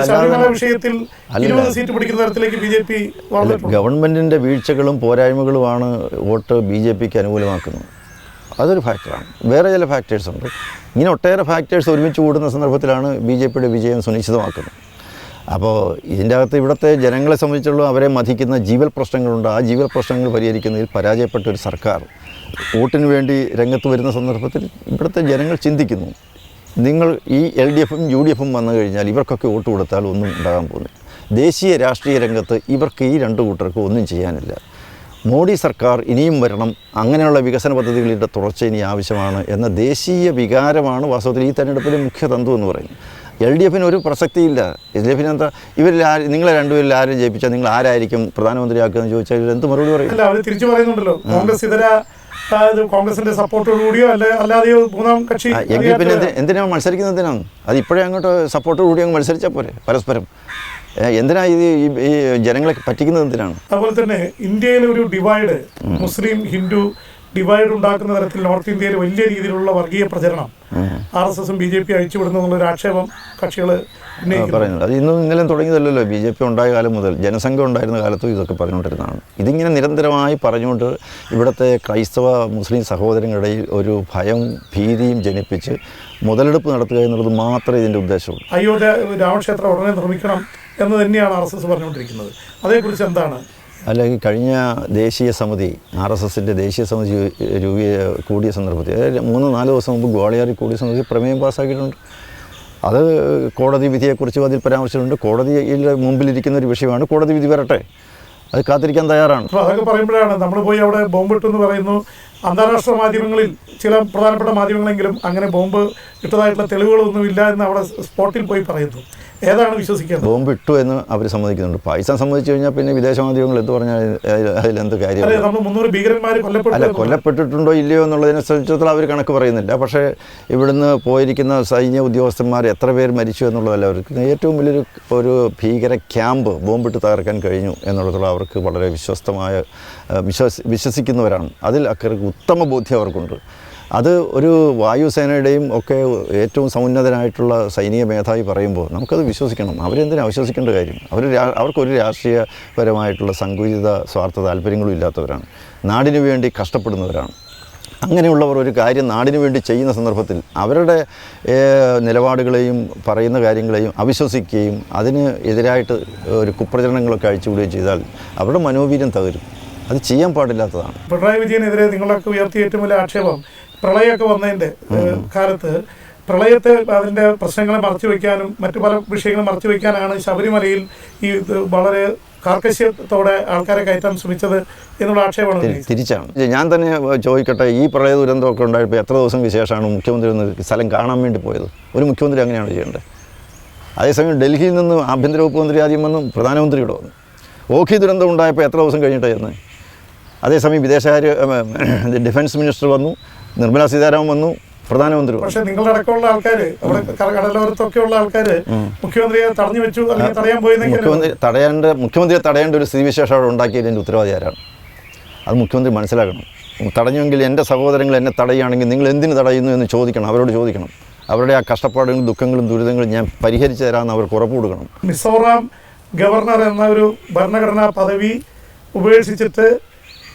Speaker 1: വിഷയത്തിൽ 20 സീറ്റ് പിടിക്കുന്ന തരത്തിലേക്ക് BJP
Speaker 2: ഗവൺമെൻറ്റിൻ്റെ വീഴ്ചകളും പോരായ്മകളുമാണ് വോട്ട് BJPക്ക് അനുകൂലമാക്കുന്നത്. അതൊരു ഫാക്ടറാണ്. വേറെ ചില ഫാക്ടേഴ്സുണ്ട്. ഇങ്ങനെ ഒട്ടേറെ ഫാക്ടേഴ്സ് ഒരുമിച്ച് കൂടുന്ന സന്ദർഭത്തിലാണ് BJPയുടെ വിജയം സുനിശ്ചിതമാക്കുന്നത്. അപ്പോൾ ഇതിൻ്റെ അകത്ത് ഇവിടുത്തെ ജനങ്ങളെ സംബന്ധിച്ചുള്ള അവരെ മതിക്കുന്ന ജീവൽ പ്രശ്നങ്ങളുണ്ട്. ആ ജീവൽ പ്രശ്നങ്ങൾ പരിഹരിക്കുന്നതിൽ പരാജയപ്പെട്ട ഒരു സർക്കാർ വോട്ടിന് വേണ്ടി രംഗത്ത് വരുന്ന സന്ദർഭത്തിൽ ഇവിടുത്തെ ജനങ്ങൾ ചിന്തിക്കുന്നു, നിങ്ങൾ ഈ LDFും UDFും വന്നു കഴിഞ്ഞാൽ ഇവർക്കൊക്കെ വോട്ട് കൊടുത്താൽ ഒന്നും ഉണ്ടാകാൻ പോകുന്നില്ല. ദേശീയ രാഷ്ട്രീയ രംഗത്ത് ഇവർക്ക് ഈ 2 കൂട്ടർക്കും ഒന്നും ചെയ്യാനില്ല. മോഡി സർക്കാർ ഇനിയും വരണം, അങ്ങനെയുള്ള വികസന പദ്ധതികളുടെ തുടർച്ച ഇനി ആവശ്യമാണ് എന്ന ദേശീയ വികാരമാണ് വാസ്തവത്തിൽ ഈ തെരഞ്ഞെടുപ്പിലെ മുഖ്യ തന്തു എന്ന് പറയുന്നത്. LDFിന് ഒരു പ്രസക്തിയില്ല. LDFിന് എന്താ, നിങ്ങളെ 2 പേരിൽ ആരും ജയിപ്പിച്ചാൽ നിങ്ങൾ ആരായിരിക്കും പ്രധാനമന്ത്രിയാക്കുക എന്ന് ചോദിച്ചാൽ ഇവർ എന്ത് മറുപടി പറയും?
Speaker 1: അവർ തിരിച്ചു പറയുന്നുണ്ടല്ലോ, കോൺഗ്രസ് ഇതര കോൺഗ്രസിന്റെ സപ്പോർട്ടോടുകൂടിയോ അല്ലാതെയോ 3ാം കക്ഷി.
Speaker 2: എങ്കിൽ പിന്നെ എന്തിനാണ് മത്സരിക്കുന്നത്? എന്തിനാണ് അത്? ഇപ്പോഴേ അങ്ങോട്ട് സപ്പോർട്ടോടുകൂടി അങ്ങ് മത്സരിച്ചാൽ പോരെ പരസ്പരം? എന്തിനാ ഈ ജനങ്ങളെ പറ്റിക്കുന്നത്? എന്തിനാണ്?
Speaker 1: അതുപോലെ തന്നെ ഇന്ത്യയിലെ ഒരു ഡിവൈഡ്, മുസ്ലിം ഹിന്ദു ഡിവൈഡ് ഉണ്ടാക്കുന്ന തരത്തിൽ നോർത്ത് ഇന്ത്യയിൽ വലിയ രീതിയിലുള്ള വർഗീയ പ്രചരണം RSSും BJP അഴിച്ചുവിടുന്നു എന്നുള്ളൊരു ആക്ഷേപം കക്ഷികൾ
Speaker 2: പറയുന്നത്. അത് ഇന്നും ഇന്നലെയും തുടങ്ങിയതല്ലല്ലോ. BJP ഉണ്ടായ കാലം മുതൽ ജനസംഘം ഉണ്ടായിരുന്ന കാലത്തും ഇതൊക്കെ പറഞ്ഞുകൊണ്ടിരുന്നതാണ്. ഇതിങ്ങനെ നിരന്തരമായി പറഞ്ഞുകൊണ്ട് ഇവിടുത്തെ ക്രൈസ്തവ മുസ്ലിം സഹോദരങ്ങളിടയിൽ ഒരു ഭയം ഭീതിയും ജനിപ്പിച്ച് മുതലെടുപ്പ് നടത്തുക എന്നുള്ളത് മാത്രമേ ഇതിൻ്റെ ഉദ്ദേശമുള്ളൂ.
Speaker 1: അയോധ്യ രാമക്ഷേത്രം ഉടനെ നിർമ്മിക്കണം എന്ന് തന്നെയാണ് RSS പറഞ്ഞുകൊണ്ടിരിക്കുന്നത്. അതേക്കുറിച്ച് എന്താണ്?
Speaker 2: അല്ല, ഈ കഴിഞ്ഞ ദേശീയ സമിതി RSSൻ്റെ ദേശീയ സമിതി കൂടിയ സന്ദർഭത്തിൽ 3-4 ദിവസം മുമ്പ് ഗ്വാളിയാറിൽ കൂടിയ സമിതി പ്രമേയം പാസ്സാക്കിയിട്ടുണ്ട്. അത് കോടതി വിധിയെക്കുറിച്ചും അതിൽ പരാമർശിച്ചിട്ടുണ്ട്. കോടതിയിൽ മുമ്പിലിരിക്കുന്ന ഒരു വിഷയമാണ്. കോടതി വിധി വരട്ടെ, അത് കാത്തിരിക്കാൻ തയ്യാറാണ്.
Speaker 1: അപ്പോൾ അതൊക്കെ പറയുമ്പോഴാണ് നമ്മൾ പോയി അവിടെ ബോംബിട്ടു എന്ന് പറയുന്നു. അന്താരാഷ്ട്ര മാധ്യമങ്ങളിൽ ചില പ്രധാനപ്പെട്ട മാധ്യമങ്ങളെങ്കിലും അങ്ങനെ ബോംബ് ഇട്ടതായിട്ടുള്ള തെളിവുകളൊന്നും ഇല്ല എന്ന് അവിടെ സ്പോട്ടിൽ പോയി പറയുന്നു. ഏതാണ് വിശ്വസിക്കുന്നത്?
Speaker 2: ബോംബ് ഇട്ടു എന്ന് അവർ സമ്മതിക്കുന്നുണ്ട്. പാകിസ്ഥാൻ സമ്മതിച്ചു കഴിഞ്ഞാൽ പിന്നെ വിദേശ മാധ്യമങ്ങൾ എന്ത് പറഞ്ഞാൽ അതിലെന്ത് കാര്യം?
Speaker 1: നമ്മൾ 300 ഭീകരന്മാർ
Speaker 2: കൊല്ലപ്പെട്ടിട്ടുണ്ടോ ഇല്ലയോ എന്നുള്ളതിനെ സംബന്ധിച്ചിടത്തോളം അവർ കണക്ക് പറയുന്നില്ല. പക്ഷേ ഇവിടുന്ന് പോയിരിക്കുന്ന സൈന്യ ഉദ്യോഗസ്ഥന്മാർ എത്ര പേർ മരിച്ചു എന്നുള്ളതല്ല അവർക്ക് ഏറ്റവും വലിയൊരു ഒരു ഭീകര ക്യാമ്പ് ബോംബിട്ട് തകർക്കാൻ കഴിഞ്ഞു എന്നുള്ളതുള്ള അവർക്ക് വളരെ വിശ്വസിക്കുന്നവരാണ്. അതിൽ അക്കർക്ക് ഉത്തമ ബോധ്യം അവർക്കുണ്ട്. അത് ഒരു വായുസേനയുടെയും ഒക്കെ ഏറ്റവും സമുന്നതനായിട്ടുള്ള സൈനിക മേധാവി പറയുമ്പോൾ നമുക്കത് വിശ്വസിക്കണം. അവരെന്തിനാണ് അവിശ്വസിക്കേണ്ട കാര്യം? അവർക്കൊരു രാഷ്ട്രീയപരമായിട്ടുള്ള സങ്കുചിത സ്വാർത്ഥ താല്പര്യങ്ങളും ഇല്ലാത്തവരാണ്. നാടിനു വേണ്ടി കഷ്ടപ്പെടുന്നവരാണ്. അങ്ങനെയുള്ളവർ ഒരു കാര്യം നാടിനു വേണ്ടി ചെയ്യുന്ന സന്ദർഭത്തിൽ അവരുടെ നിലപാടുകളെയും പറയുന്ന കാര്യങ്ങളെയും അവിശ്വസിക്കുകയും അതിന് എതിരായിട്ട് ഒരു കുപ്രചരണങ്ങളൊക്കെ അഴിച്ചുവിടുകയും ചെയ്താൽ അവരുടെ മനോവീര്യം തകരും. അത് ചെയ്യാൻ പാടില്ലാത്തതാണ്.
Speaker 1: പിണറായി വിജയനെതിരെ നിങ്ങളൊക്കെ ഉയർത്തിയ ഏറ്റവും വലിയ ആക്ഷേപം പ്രളയമൊക്കെ വന്നതിൻ്റെ കാലത്ത് പ്രളയത്തെ അതിൻ്റെ പ്രശ്നങ്ങളെ മറച്ചു വയ്ക്കാനും മറ്റു പല വിഷയങ്ങളും മറച്ചു വയ്ക്കാനാണ് ശബരിമലയിൽ ഈ വളരെ കാർക്കശ്യത്തോടെ ആൾക്കാരെ കയറ്റാൻ ശ്രമിച്ചത് എന്നുള്ള ആക്ഷേപമാണ്.
Speaker 2: തിരിച്ചാണ്. ഞാൻ തന്നെ ചോദിക്കട്ടെ, ഈ പ്രളയ ദുരന്തമൊക്കെ ഉണ്ടായപ്പോൾ എത്ര ദിവസം ശേഷമാണ് മുഖ്യമന്ത്രി ഒന്ന് സ്ഥലം കാണാൻ വേണ്ടി പോയത്? ഒരു മുഖ്യമന്ത്രി അങ്ങനെയാണ് ചെയ്യേണ്ടത്. അതേസമയം ഡൽഹിയിൽ നിന്ന് ആഭ്യന്തര വകുപ്പ് മന്ത്രി ആദ്യം വന്നു, പ്രധാനമന്ത്രി ഇവിടെ വന്നു. ഓഖി ദുരന്തം ഉണ്ടായപ്പോൾ എത്ര ദിവസം കഴിഞ്ഞിട്ടായിരുന്നു? അതേസമയം വിദേശകാര്യ ഡിഫൻസ് മിനിസ്റ്റർ വന്നു, നിർമ്മലാ സീതാരാമൻ വന്നു, പ്രധാനമന്ത്രി.
Speaker 1: പക്ഷേ നിങ്ങളടക്കമുള്ള ആൾക്കാർ അവിടെ കടലോരത്തൊക്കെയുള്ള ആൾക്കാർ മുഖ്യമന്ത്രിയെ തടഞ്ഞു വെച്ചു, അല്ലെങ്കിൽ തടയാൻ പോയെങ്കിൽ
Speaker 2: മുഖ്യമന്ത്രിയെ തടയേണ്ട ഒരു സ്ഥിതിവിശേഷം അവിടെ ഉണ്ടാക്കിയതിൻ്റെ ഉത്തരവാദി ആരാണ്? അത് മുഖ്യമന്ത്രി മനസ്സിലാക്കണം. തടഞ്ഞുവെങ്കിൽ എൻ്റെ സഹോദരങ്ങൾ എന്നെ തടയുകയാണെങ്കിൽ നിങ്ങൾ എന്തിന് തടയുന്നു എന്ന് ചോദിക്കണം, അവരോട് ചോദിക്കണം. അവരുടെ ആ കഷ്ടപ്പാടുകളും ദുഃഖങ്ങളും ദുരിതങ്ങളും ഞാൻ പരിഹരിച്ചു തരാമെന്ന് അവർക്ക് ഉറപ്പ് കൊടുക്കണം.
Speaker 1: മിസോറാം ഗവർണർ എന്ന ഒരു ഭരണഘടനാ പദവി ഉപേക്ഷിച്ചിട്ട്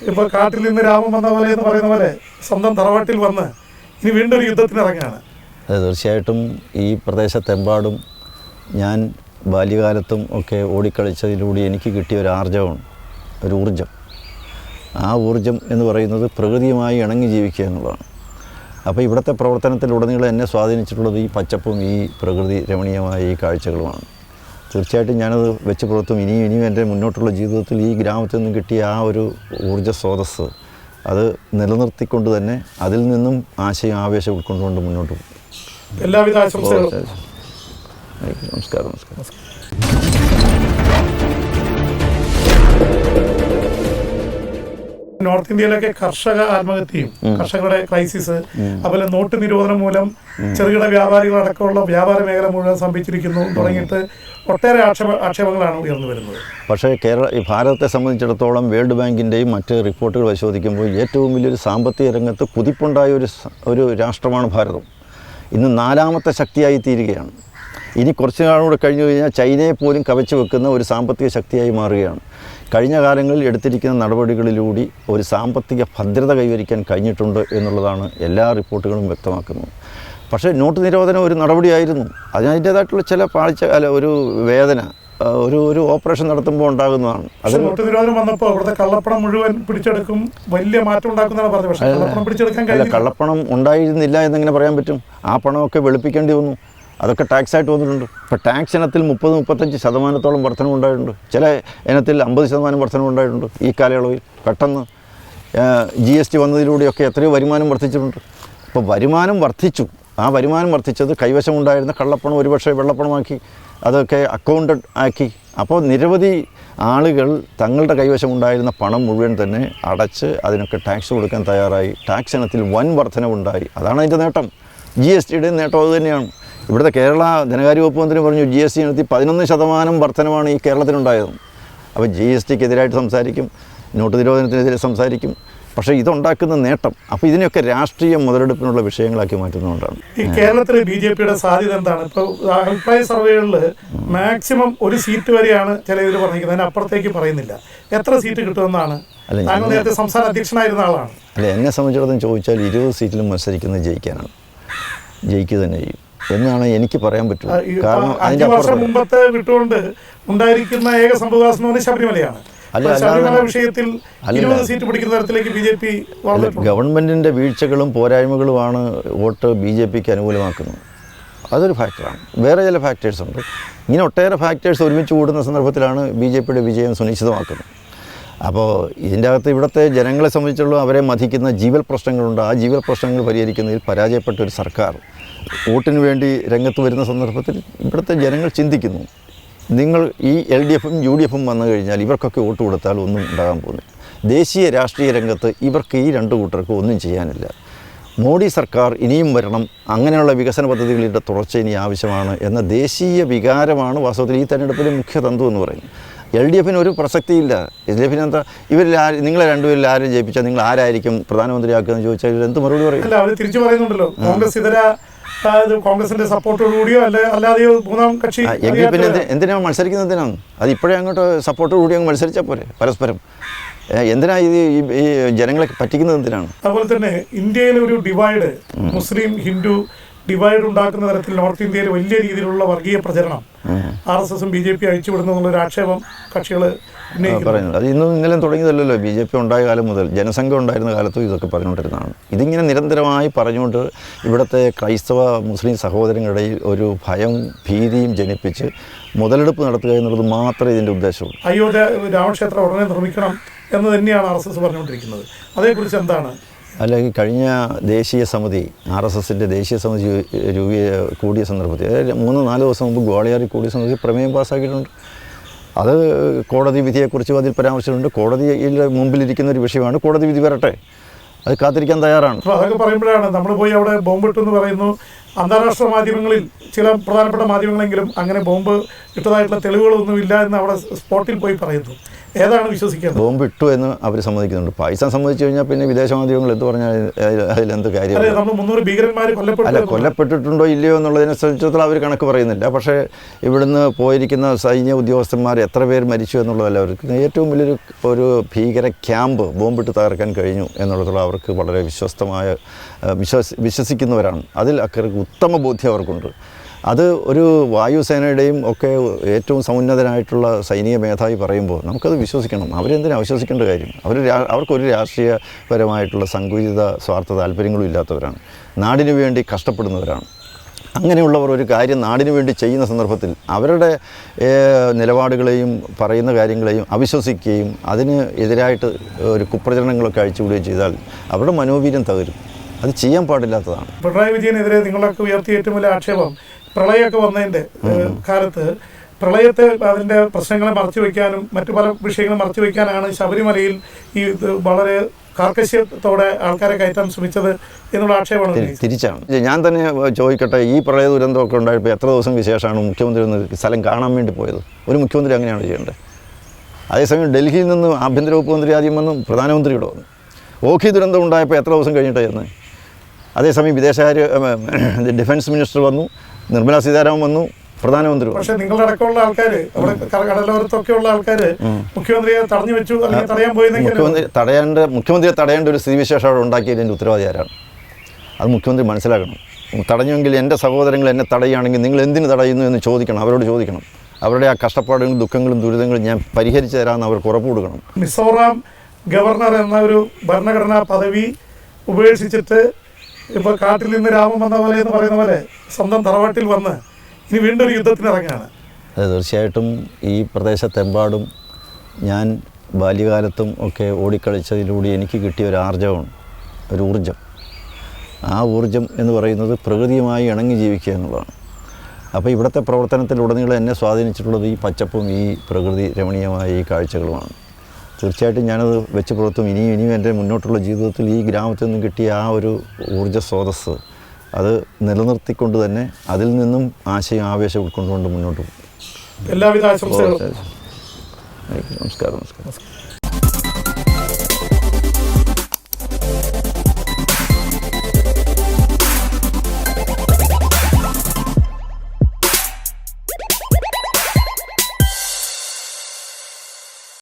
Speaker 1: ഇപ്പോൾ കാട്ടിൽ നിന്ന് രാമൻ വന്ന പോലെ എന്ന് പറയുന്ന പോലെ സ്വന്തം തറവാട്ടിൽ വന്ന് ഇനി വീണ്ടും ഒരു യുദ്ധത്തിന് ഇറങ്ങുകയാണ്.
Speaker 2: അത് തീർച്ചയായിട്ടും ഈ പ്രദേശത്തെമ്പാടും ഞാൻ ബാല്യകാലത്തും ഒക്കെ ഓടിക്കളിച്ചതിലൂടെ എനിക്ക് കിട്ടിയ ഒരു ആർജവമാണ്, ഒരു ഊർജം. ആ ഊർജം എന്ന് പറയുന്നത് പ്രകൃതിയുമായി ഇണങ്ങി ജീവിക്കുക എന്നുള്ളതാണ്. അപ്പോൾ ഇവിടുത്തെ പ്രവർത്തനത്തിലുടനീളം എന്നെ സ്വാധീനിച്ചിട്ടുള്ളത് ഈ പച്ചപ്പും ഈ പ്രകൃതി രമണീയമായ ഈ കാഴ്ചകളുമാണ്. തീർച്ചയായിട്ടും ഞാനത് വെച്ച് പുറത്തും ഇനിയും എൻ്റെ മുന്നോട്ടുള്ള ജീവിതത്തിൽ ഈ ഗ്രാമത്തിൽ നിന്നും കിട്ടിയ ആ ഒരു ഊർജ്ജ സ്രോതസ്സ് അത് നിലനിർത്തിക്കൊണ്ട് തന്നെ അതിൽ നിന്നും ആശയം ആവേശം ഉൾക്കൊണ്ടുകൊണ്ട് മുന്നോട്ട് പോകും.
Speaker 1: എല്ലാവിധ ആശംസകളും.
Speaker 2: നമസ്കാരം.
Speaker 1: നോർത്ത് ഇന്ത്യയിലൊക്കെ കർഷക ആത്മഹത്യയും കർഷകരുടെ ക്രൈസിസ്, അതുപോലെ നോട്ട് നിരോധനം മൂലം ചെറുകിട വ്യാപാരികളടക്കമുള്ള വ്യാപാര മേഖല മുഴുവൻ സ്തംഭിച്ചിരിക്കുന്നു തുടങ്ങിയിട്ട് ഒട്ടേറെ ആക്ഷേപങ്ങളാണ് ഉയർന്നു വരുന്നത്.
Speaker 2: പക്ഷേ ഈ ഭാരതത്തെ സംബന്ധിച്ചിടത്തോളം വേൾഡ് ബാങ്കിൻ്റെയും മറ്റ് റിപ്പോർട്ടുകൾ പരിശോധിക്കുമ്പോൾ ഏറ്റവും വലിയൊരു സാമ്പത്തിക രംഗത്ത് കുതിപ്പുണ്ടായ ഒരു രാഷ്ട്രമാണ് ഭാരതം. ഇന്ന് 4ാമത്തെ ശക്തിയായി തീരുകയാണ്. ഇനി കുറച്ച് നാളുകൂടെ കഴിഞ്ഞു കഴിഞ്ഞാൽ ചൈനയെ പോലും കവച്ചു വെക്കുന്ന ഒരു സാമ്പത്തിക ശക്തിയായി മാറുകയാണ്. കഴിഞ്ഞ കാലങ്ങളിൽ എടുത്തിരിക്കുന്ന നടപടികളിലൂടെ ഒരു സാമ്പത്തിക ഭദ്രത കൈവരിക്കാൻ കഴിഞ്ഞിട്ടുണ്ട് എന്നുള്ളതാണ് എല്ലാ റിപ്പോർട്ടുകളും വ്യക്തമാക്കുന്നത്. പക്ഷേ നോട്ട് നിരോധനം ഒരു നടപടിയായിരുന്നു. അതിൻ്റേതായിട്ടുള്ള ചില ഒരു വേദന ഒരു ഓപ്പറേഷൻ നടത്തുമ്പോൾ ഉണ്ടാകുന്നതാണ്.
Speaker 1: അത് നോട്ട് നിരോധനം വന്നപ്പോൾ അവിടുത്തെ കള്ളപ്പണം മുഴുവൻ പിടിച്ചെടുക്കും, വലിയ മാറ്റം ഉണ്ടാക്കുന്നതാണ് പറഞ്ഞത്. പക്ഷേ കള്ളപ്പണം പിടിച്ചെടുക്കാൻ കഴിയില്ല.
Speaker 2: കള്ളപ്പണം ഉണ്ടായിരുന്നില്ല എന്നെങ്ങനെ പറയാൻ പറ്റും? ആ പണമൊക്കെ വെളുപ്പിക്കേണ്ടി വന്നു. അതൊക്കെ ടാക്സായിട്ട് വന്നിട്ടുണ്ട്. ഇപ്പോൾ ടാക്സ് ഇനത്തിൽ 30-35% വർധനവുണ്ടായിട്ടുണ്ട്. ചില ഇനത്തിൽ 50% വർധനവുണ്ടായിട്ടുണ്ട്. ഈ കാലയളവിൽ പെട്ടെന്ന് GST വന്നതിലൂടെയൊക്കെ എത്രയോ വരുമാനം വർദ്ധിച്ചിട്ടുണ്ട്. അപ്പോൾ വരുമാനം വർദ്ധിച്ചു. ആ വരുമാനം വർദ്ധിച്ചത് കൈവശമുണ്ടായിരുന്ന കള്ളപ്പണം ഒരുപക്ഷെ വെള്ളപ്പണമാക്കി, അതൊക്കെ അക്കൗണ്ടഡ് ആക്കി. അപ്പോൾ നിരവധി ആളുകൾ തങ്ങളുടെ കൈവശമുണ്ടായിരുന്ന പണം മുഴുവൻ തന്നെ അടച്ച് അതിനൊക്കെ ടാക്സ് കൊടുക്കാൻ തയ്യാറായി. ടാക്സ് ഇനത്തിൽ വൻ വർധനവുണ്ടായി. അതാണ് അതിൻ്റെ നേട്ടം. GSTയുടെ നേട്ടം അതുതന്നെയാണ്. ഇവിടുത്തെ കേരള ധനകാര്യ വകുപ്പ് മന്ത്രി പറഞ്ഞു GST ഇനത്തിൽ 11% വർധനമാണ് ഈ കേരളത്തിനുണ്ടായത്. അപ്പോൾ GSTക്കെതിരായിട്ട് സംസാരിക്കും, നോട്ട് നിരോധനത്തിനെതിരെ സംസാരിക്കും, പക്ഷേ ഇതുണ്ടാക്കുന്ന നേട്ടം അപ്പോൾ ഇതിനെയൊക്കെ രാഷ്ട്രീയ മുതലെടുപ്പിനുള്ള വിഷയങ്ങളാക്കി മാറ്റുന്നതുകൊണ്ടാണ്.
Speaker 1: ഈ കേരളത്തിൽ BJPയുടെ സാധ്യത എന്താണ്? ഇപ്പോൾ അഭിപ്രായ സർവേകളിൽ മാക്സിമം ഒരു സീറ്റ് വരെയാണ് ചില ഇതിൽ പറഞ്ഞിരിക്കുന്നത്, അതിനപ്പുറത്തേക്ക് പറയുന്നില്ല. എത്ര സീറ്റ് കിട്ടുമെന്നാണ്? താങ്കൾ നേരത്തെ സംസ്ഥാന അധ്യക്ഷനായിരുന്ന ആളാണ്.
Speaker 2: അല്ല, എന്നെ സംബന്ധിച്ചിടത്തോളം ചോദിച്ചാൽ 20 സീറ്റിലും മത്സരിക്കുന്നത് ജയിക്കാനാണ്, ജയിക്കുക തന്നെ ചെയ്യും എന്നാണ് എനിക്ക് പറയാൻ പറ്റുക. കാരണം
Speaker 1: 5 വർഷം മുമ്പത്തെ വിട്ടുകൊണ്ട് ഉണ്ടായിരിക്കുന്ന ഏക സംഭവവികാസം എന്ന് പറഞ്ഞാൽ ശബരിമലയാണ്. ശബരിമല വിഷയത്തിൽ 20 സീറ്റ് പിടിക്കുന്ന തരത്തിലേക്ക് BJP
Speaker 2: ഗവൺമെൻറ്റിൻ്റെ വീഴ്ചകളും പോരായ്മകളുമാണ് വോട്ട് BJPക്ക് അനുകൂലമാക്കുന്നത്. അതൊരു ഫാക്ടറാണ്. വേറെ ചില ഫാക്ടേഴ്സ് ഉണ്ട്. ഇങ്ങനെ ഒട്ടേറെ ഫാക്ടേഴ്സ് ഒരുമിച്ച് കൂടുന്ന സന്ദർഭത്തിലാണ് BJPയുടെ വിജയം സുനിശ്ചിതമാക്കുന്നത്. അപ്പോൾ ഇതിൻ്റെ അകത്ത് ഇവിടുത്തെ ജനങ്ങളെ സംബന്ധിച്ചുള്ള അവരെ മതിക്കുന്ന ജീവൽ പ്രശ്നങ്ങളുണ്ട്. ആ ജീവൽ പ്രശ്നങ്ങൾ പരിഹരിക്കുന്നതിൽ പരാജയപ്പെട്ട ഒരു സർക്കാർ വോട്ടിന് വേണ്ടി രംഗത്ത് വരുന്ന സന്ദർഭത്തിൽ ഇവിടുത്തെ ജനങ്ങൾ ചിന്തിക്കുന്നു, നിങ്ങൾ ഈ LDFും UDFും വന്നു കഴിഞ്ഞാൽ ഇവർക്കൊക്കെ വോട്ട് കൊടുത്താൽ ഒന്നും ഉണ്ടാകാൻ പോകുന്നില്ല. ദേശീയ രാഷ്ട്രീയ രംഗത്ത് ഇവർക്ക് ഈ രണ്ട് കൂട്ടർക്കും ഒന്നും ചെയ്യാനില്ല. മോഡി സർക്കാർ ഇനിയും വരണം, അങ്ങനെയുള്ള വികസന പദ്ധതികളുടെ തുടർച്ച ഇനി ആവശ്യമാണ് എന്ന ദേശീയ വികാരമാണ് വാസ്തവത്തിൽ ഈ തെരഞ്ഞെടുപ്പിലെ മുഖ്യ തന്തു എന്ന് പറയുന്നത്. LDFിന് ഒരു പ്രസക്തിയില്ല. LDFിന് എന്താ, ഇവരിൽ നിങ്ങളെ രണ്ടുപേരിൽ ആരും ജയിപ്പിച്ചാൽ നിങ്ങൾ ആരായിരിക്കും പ്രധാനമന്ത്രിയാക്കുകയെന്ന് ചോദിച്ചാൽ ഇവർ എന്ത് മറുപടി പറയും?
Speaker 1: അവർ തിരിച്ചു പറയുന്നുണ്ടല്ലോ, കോൺഗ്രസ് ഇതര കോൺഗ്രസിന്റെ സപ്പോർട്ടോടുകൂടിയോ അല്ലാതെയോ മൂന്നാം കക്ഷി.
Speaker 2: എങ്കിൽ പിന്നെ എന്തിനാണ് മത്സരിക്കുന്നത്? എന്തിനാണ് അത് ഇപ്പോഴേ അങ്ങോട്ട് സപ്പോർട്ടോടുകൂടി അങ്ങ് മത്സരിച്ചാൽ പോരെ പരസ്പരം? എന്തിനാ ഇത് ഈ ജനങ്ങളെ പറ്റിക്കുന്നത് എന്തിനാണ്?
Speaker 1: അതുപോലെ തന്നെ ഇന്ത്യയിലെ ഒരു ഡിവൈഡ്, മുസ്ലിം ഹിന്ദു ഡിവൈഡ് ഉണ്ടാക്കുന്ന തരത്തിൽ നോർത്ത് ഇന്ത്യയിൽ വലിയ രീതിയിലുള്ള വർഗീയ പ്രചരണം RSSും BJP അഴിച്ചുവിടുന്നു എന്നുള്ളൊരു ആക്ഷേപം കക്ഷികൾ
Speaker 2: പറയുന്നത്. അത് ഇന്നും ഇന്നലെയും തുടങ്ങിയതല്ലല്ലോ. BJP ഉണ്ടായ കാലം മുതൽ ജനസംഘം ഉണ്ടായിരുന്ന കാലത്തും ഇതൊക്കെ പറഞ്ഞുകൊണ്ടിരുന്നതാണ്. ഇതിങ്ങനെ നിരന്തരമായി പറഞ്ഞുകൊണ്ട് ഇവിടുത്തെ ക്രൈസ്തവ മുസ്ലിം സഹോദരങ്ങളിടയിൽ ഒരു ഭയം ഭീതിയും ജനിപ്പിച്ച് മുതലെടുപ്പ് നടത്തുക എന്നുള്ളത് മാത്രമേ ഇതിൻ്റെ ഉദ്ദേശമുള്ളൂ.
Speaker 1: അയോധ്യ രാമക്ഷേത്രം ഉടനെ നിർമ്മിക്കണം എന്ന് തന്നെയാണ് RSS പറഞ്ഞുകൊണ്ടിരിക്കുന്നത്. അതേക്കുറിച്ച് എന്താണ്?
Speaker 2: അല്ലെങ്കിൽ കഴിഞ്ഞ ദേശീയ സമിതി RSSൻ്റെ ദേശീയ സമിതി കൂടിയ സന്ദർഭത്തിൽ 3-4 ദിവസം മുമ്പ് ഗ്വാളിയാറിൽ കൂടിയ സമിതി പ്രമേയം പാസ്സാക്കിയിട്ടുണ്ട്. അത് കോടതി വിധിയെക്കുറിച്ചും അതിൽ പരാമർശമുണ്ട്. കോടതിയിൽ മുമ്പിലിരിക്കുന്ന ഒരു വിഷയമാണ്. കോടതി വിധി വരട്ടെ, അത് കാത്തിരിക്കാൻ തയ്യാറാണ്.
Speaker 1: അപ്പോൾ അതൊക്കെ പറയുമ്പോഴാണ് നമ്മൾ പോയി അവിടെ ബോംബിട്ടെന്ന് പറയുന്നു. അന്താരാഷ്ട്ര മാധ്യമങ്ങളിൽ ചില പ്രധാനപ്പെട്ട മാധ്യമങ്ങളെങ്കിലും അങ്ങനെ ബോംബ് ഇട്ടതായിട്ടുള്ള തെളിവുകളൊന്നുമില്ല എന്ന് അവിടെ സ്പോട്ടിൽ പോയി പറയുന്നു. ഏതാണ് വിശ്വസിക്കുന്നത്?
Speaker 2: ബോംബ് ഇട്ടു എന്ന് അവർ സമ്മതിക്കുന്നുണ്ട്. പാകിസ്ഥാൻ സമ്മതിച്ചു കഴിഞ്ഞാൽ പിന്നെ വിദേശ മാധ്യമങ്ങൾ എന്ത് പറഞ്ഞാൽ അതിലെന്ത് കാര്യം?
Speaker 1: അല്ല,
Speaker 2: കൊല്ലപ്പെട്ടിട്ടുണ്ടോ ഇല്ലയോ എന്നുള്ളതിനെ സംബന്ധിച്ചിടത്തോളം അവർ കണക്ക് പറയുന്നില്ല. പക്ഷേ ഇവിടുന്ന് പോയിരിക്കുന്ന സൈന്യ ഉദ്യോഗസ്ഥന്മാർ എത്ര പേര് മരിച്ചു എന്നുള്ളതല്ല അവർക്ക്. ഏറ്റവും വലിയൊരു ഒരു ഭീകര ക്യാമ്പ് ബോംബിട്ട് തകർക്കാൻ കഴിഞ്ഞു എന്നുള്ളതുള്ള അവർക്ക് വളരെ വിശ്വസിക്കുന്നവരാണ്. അതിൽ അവർക്ക് ഉത്തമ ബോധ്യം അവർക്കുണ്ട്. അത് ഒരു വായുസേനയുടെയും ഒക്കെ ഏറ്റവും സമുന്നതനായിട്ടുള്ള സൈനിക മേധാവി പറയുമ്പോൾ നമുക്കത് വിശ്വസിക്കണം. അവരെന്തിനാണ് അവിശ്വസിക്കേണ്ട കാര്യം? അവർക്കൊരു രാഷ്ട്രീയപരമായിട്ടുള്ള സങ്കുചിത സ്വാർത്ഥ താല്പര്യങ്ങളും ഇല്ലാത്തവരാണ്. നാടിനു വേണ്ടി കഷ്ടപ്പെടുന്നവരാണ്. അങ്ങനെയുള്ളവർ ഒരു കാര്യം നാടിനു വേണ്ടി ചെയ്യുന്ന സന്ദർഭത്തിൽ അവരുടെ നിലപാടുകളെയും പറയുന്ന കാര്യങ്ങളെയും അവിശ്വസിക്കുകയും അതിന് എതിരായിട്ട് ഒരു കുപ്രചരണങ്ങളൊക്കെ അഴിച്ചുവിടുകയും ചെയ്താൽ അവരുടെ മനോവീര്യം തകരും. അത് ചെയ്യാൻ പാടില്ലാത്തതാണ്.
Speaker 1: പിണറായി വിജയനെതിരെ നിങ്ങളൊക്കെ ഉയർത്തിയ ഏറ്റവും വലിയ ആക്ഷേപം പ്രളയമൊക്കെ വന്നതിൻ്റെ കാലത്ത് പ്രളയത്തെ അതിൻ്റെ പ്രശ്നങ്ങളെ മറച്ചു വയ്ക്കാനും മറ്റു പല വിഷയങ്ങളും മറച്ചു വയ്ക്കാനാണ് ശബരിമലയിൽ ഈ വളരെ കാർക്കശ്യത്തോടെ ആൾക്കാരെ കയറ്റാൻ ശ്രമിച്ചത് എന്നുള്ള ആക്ഷേപമാണ്.
Speaker 2: തിരിച്ചാണ്. ഞാൻ തന്നെ ചോദിക്കട്ടെ, ഈ പ്രളയ ദുരന്തമൊക്കെ ഉണ്ടായപ്പോൾ എത്ര ദിവസം ശേഷമാണ് മുഖ്യമന്ത്രി ഒന്ന് സ്ഥലം കാണാൻ വേണ്ടി പോയത്? ഒരു മുഖ്യമന്ത്രി അങ്ങനെയാണ് ചെയ്യേണ്ടത്. അതേസമയം ഡൽഹിയിൽ നിന്ന് ആഭ്യന്തര വകുപ്പ് മന്ത്രി ആദ്യം വന്നു, പ്രധാനമന്ത്രിയുടെ വന്നു. ഓഖി ദുരന്തം ഉണ്ടായപ്പോൾ എത്ര ദിവസം കഴിഞ്ഞിട്ടാണ് ചെന്ന്? അതേസമയം വിദേശകാര്യ ഡിഫൻസ് മിനിസ്റ്റർ വന്നു, നിർമ്മലാ സീതാരാമൻ വന്നു, പ്രധാനമന്ത്രി.
Speaker 1: പക്ഷേ നിങ്ങളടക്കമുള്ള ആൾക്കാർ, അവിടെ കടലോരത്തൊക്കെ ഉള്ള ആൾക്കാർ മുഖ്യമന്ത്രിയെ തടഞ്ഞു വെച്ചു, അല്ലെങ്കിൽ തടയാൻ പോയെങ്കിൽ
Speaker 2: മുഖ്യമന്ത്രിയെ തടയേണ്ട ഒരു സ്ഥിതിവിശേഷം അവിടെ ഉണ്ടാക്കിയതിൻ്റെ ഉത്തരവാദി ആരാണ്? അത് മുഖ്യമന്ത്രി മനസ്സിലാക്കണം. തടഞ്ഞെങ്കിൽ എൻ്റെ സഹോദരങ്ങൾ എന്നെ തടയുകയാണെങ്കിൽ നിങ്ങൾ എന്തിന് തടയുന്നു എന്ന് ചോദിക്കണം, അവരോട് ചോദിക്കണം. അവരുടെ ആ കഷ്ടപ്പാടുകളും ദുഃഖങ്ങളും ദുരിതങ്ങളും ഞാൻ പരിഹരിച്ചു തരാമെന്ന് അവർക്ക് ഉറപ്പ് കൊടുക്കണം.
Speaker 1: മിസോറാം ഗവർണർ എന്ന ഒരു ഭരണഘടനാ പദവി ഉപേക്ഷിച്ചിട്ട് ഇപ്പോൾ കാട്ടിൽ നിന്ന് രാമൻ വന്ന പോലെ എന്ന് പറയുന്ന പോലെ സ്വന്തം തറവാട്ടിൽ വന്ന് ഇനി വീണ്ടും ഒരു യുദ്ധത്തിനിറങ്ങുകയാണ്.
Speaker 2: അത് തീർച്ചയായിട്ടും ഈ പ്രദേശത്തെമ്പാടും ഞാൻ ബാല്യകാലത്തും ഒക്കെ ഓടിക്കളിച്ചതിലൂടെ എനിക്ക് കിട്ടിയ ഒരു ആർജവമാണ്, ഒരു ഊർജം. ആ ഊർജം എന്ന് പറയുന്നത് പ്രകൃതിയുമായി ഇണങ്ങി ജീവിക്കുക എന്നുള്ളതാണ്. അപ്പോൾ ഇവിടുത്തെ പ്രവർത്തനത്തിലുടനീളം എന്നെ സ്വാധീനിച്ചിട്ടുള്ളത് ഈ പച്ചപ്പും ഈ പ്രകൃതി രമണീയമായ ഈ കാഴ്ചകളുമാണ്. തീർച്ചയായിട്ടും ഞാനത് വെച്ച് പുറത്തും ഇനിയും എൻ്റെ മുന്നോട്ടുള്ള ജീവിതത്തിൽ ഈ ഗ്രാമത്തിൽ നിന്നും കിട്ടിയ ആ ഒരു ഊർജ്ജ സ്രോതസ്സ് അത് നിലനിർത്തിക്കൊണ്ട് തന്നെ അതിൽ നിന്നും ആശയം ആവേശം ഉൾക്കൊണ്ടുകൊണ്ട് മുന്നോട്ട് പോകും.
Speaker 1: എല്ലാവിധ ആശംസകളും.
Speaker 2: നമസ്കാരം.